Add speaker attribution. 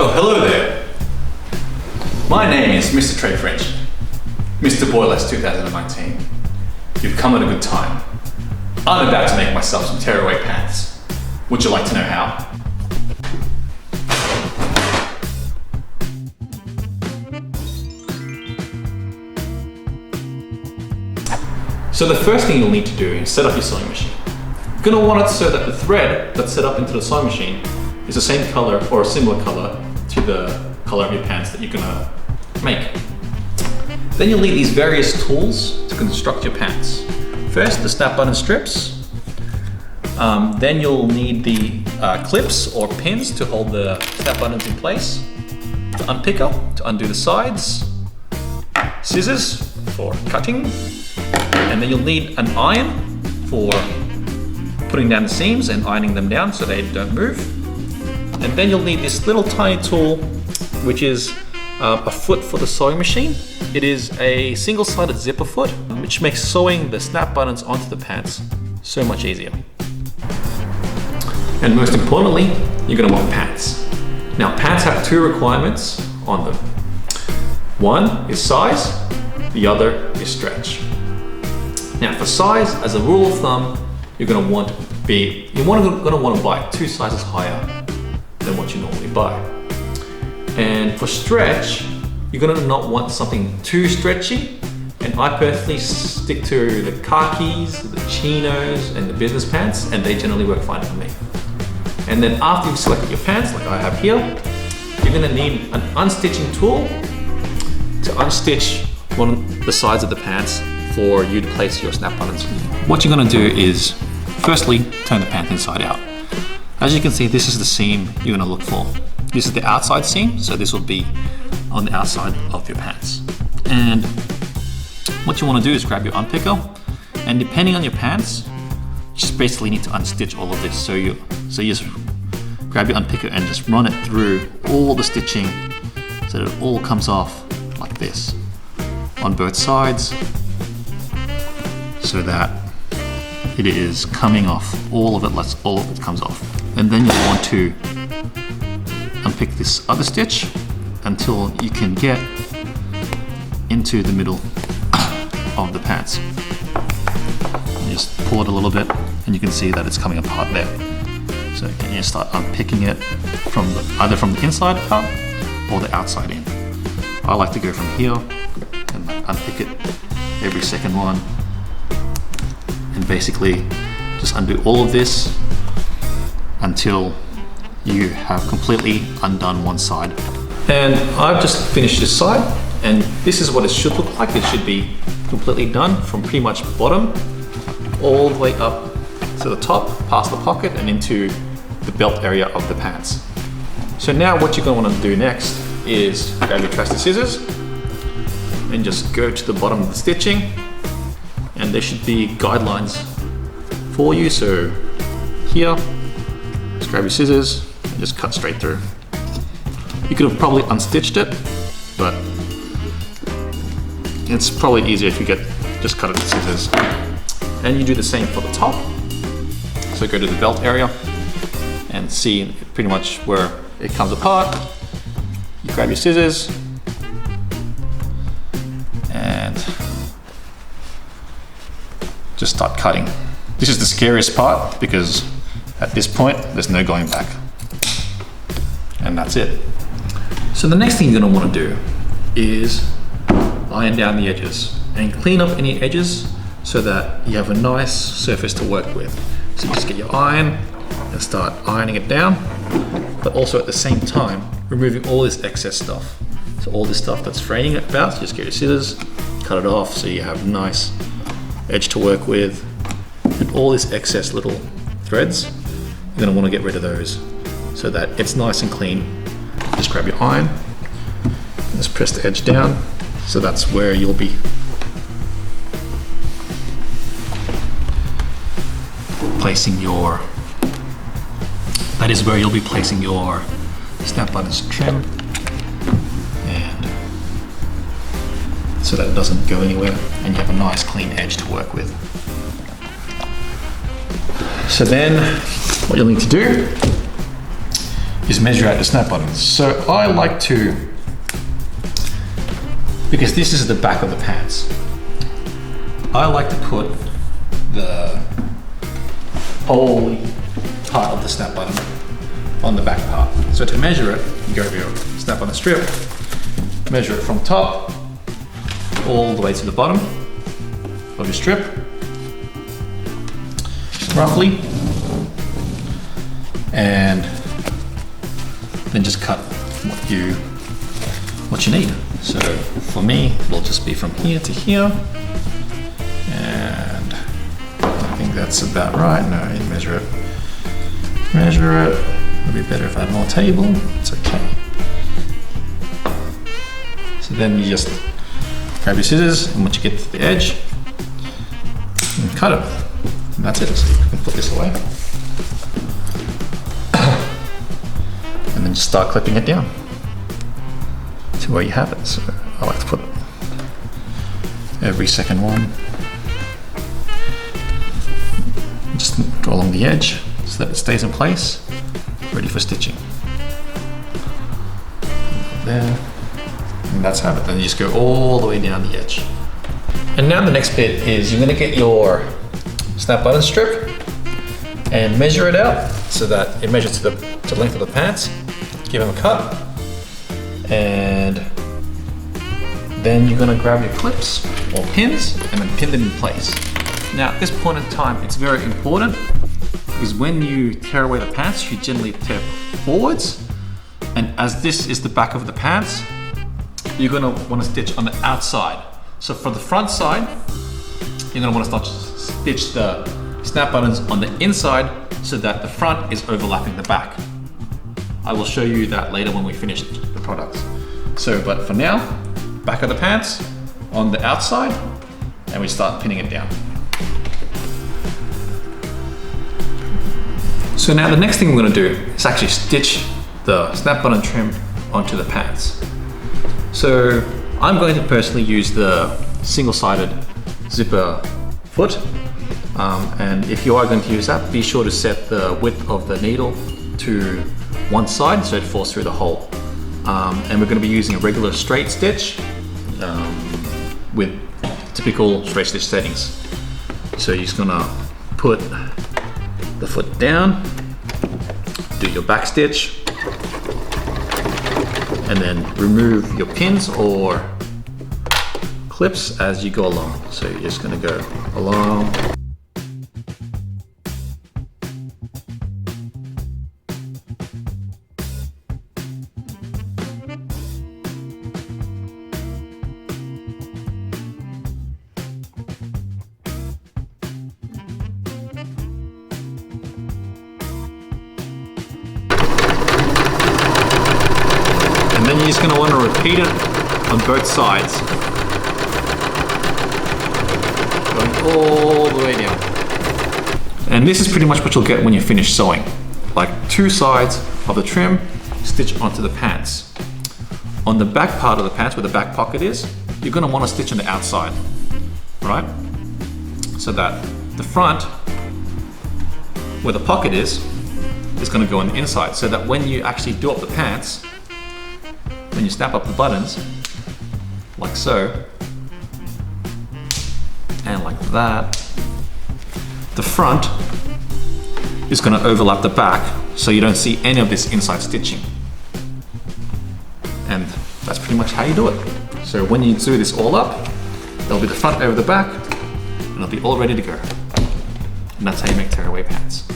Speaker 1: Oh, hello there. My name is Mr. Trey Frenchie, Mr. Boylesque 2019. You've come at a good time. I'm about to make myself some tearaway pants. Would you like to know how? So the first thing you'll need to do is set up your sewing machine. You're going to want it so that the thread that's set up into the sewing machine is the same color or a similar color to the color of your pants that you're going to make. Then you'll need these various tools to construct your pants. First, the snap button strips. Then you'll need the clips or pins to hold the snap buttons in place. The unpicker to undo the sides. Scissors for cutting. And then you'll need an iron for putting down the seams and ironing them down so they don't move. And then you'll need this little tiny tool, which is a foot for the sewing machine. It is a single-sided zipper foot, which makes sewing the snap buttons onto the pants so much easier. And most importantly, you're going to want pants. Now, pants have two requirements on them. One is size, the other is stretch. Now, for size, as a rule of thumb, you're going to want to buy 2 sizes higher than what you normally buy. And for stretch, you're going to not want something too stretchy. And I personally stick to the khakis, the chinos, and the business pants, and they generally work fine for me. And then after you've selected your pants, like I have here, you're going to need an unstitching tool to unstitch one of the sides of the pants for you to place your snap buttons. What you're going to do is, firstly, turn the pant inside out. As you can see, this is the seam you're going to look for. This is the outside seam, so this will be on the outside of your pants. And what you want to do is grab your unpicker, and depending on your pants, you just basically need to unstitch all of this. So you just grab your unpicker and just run it through all the stitching so that it all comes off like this on both sides, so that it is coming off, all of it comes off. And then you want to unpick this other stitch until you can get into the middle of the pants. You just pull it a little bit and you can see that it's coming apart there. So you can start unpicking it from either from the inside out or the outside in. I like to go from here and unpick it every second one, and basically just undo all of this until you have completely undone one side. And I've just finished this side, and this is what it should look like. It should be completely done from pretty much bottom all the way up to the top, past the pocket and into the belt area of the pants. So now what you're going to want to do next is grab your trusty scissors and just go to the bottom of the stitching, and there should be guidelines for you. So here, just grab your scissors and just cut straight through. You could have probably unstitched it, but it's probably easier if you just cut it with scissors. And you do the same for the top. So go to the belt area and see pretty much where it comes apart. You grab your scissors and just start cutting. This is the scariest part because at this point, there's no going back. And that's it. So the next thing you're going to want to do is iron down the edges and clean up any edges so that you have a nice surface to work with. So you just get your iron and start ironing it down, but also at the same time, removing all this excess stuff. So all this stuff that's fraying about, just get your scissors, cut it off so you have a nice edge to work with. And all this excess little threads, you're going to want to get rid of those so that it's nice and clean. Just grab your iron, and just press the edge down. So that's where you'll be placing your, snap buttons trim, and so that it doesn't go anywhere and you have a nice clean edge to work with. So then what you'll need to do is measure out the snap buttons. So I like to, because this is the back of the pants, I like to put the whole part of the snap button on the back part. So to measure it, you go over your snap button strip, measure it from top all the way to the bottom of your strip, roughly, and then just cut what you need. So for me, it'll just be from here to here, and I think that's about right. No, you measure it. It'll be better if I had more table. It's okay. So then you just grab your scissors, and once you get to the edge, and cut it. And that's it. So you can put this away. And then just start clipping it down to where you have it. So I like to put every second one. Just go along the edge so that it stays in place, ready for stitching. There. And that's how it. Then you just go all the way down the edge. And now the next bit is you're going to get your snap button strip and measure it out so that it measures to the length of the pants. Give them a cut, and then you're going to grab your clips or pins and then pin them in place. Now at this point in time, it's very important because when you tear away the pants, you generally tear forwards, and as this is the back of the pants, you're going to want to stitch on the outside. So for the front side, you're going to want to stitch the snap buttons on the inside so that the front is overlapping the back. I will show you that later when we finish the products. So, but for now, back of the pants on the outside, and we start pinning it down. So now the next thing we're going to do is actually stitch the snap button trim onto the pants. So I'm going to personally use the single-sided zipper foot, and if you are going to use that, be sure to set the width of the needle to one side so it falls through the hole. And we're going to be using a regular straight stitch with typical straight stitch settings. So you're just going to put the foot down, do your back stitch, and then remove your pins or clips as you go along. So you're just going to go along. And then you're just going to want to repeat it on both sides, going all the way down. And this is pretty much what you'll get when you finish sewing. Like two sides of the trim stitch onto the pants. On the back part of the pants, where the back pocket is, you're going to want to stitch on the outside, right? So that the front, where the pocket is going to go on the inside, so that when you actually do up the pants, when you snap up the buttons, like so, and like that, the front is going to overlap the back, so you don't see any of this inside stitching. And that's pretty much how you do it. So when you do this all up, there'll be the front over the back, and it'll be all ready to go. And that's how you make tearaway pants.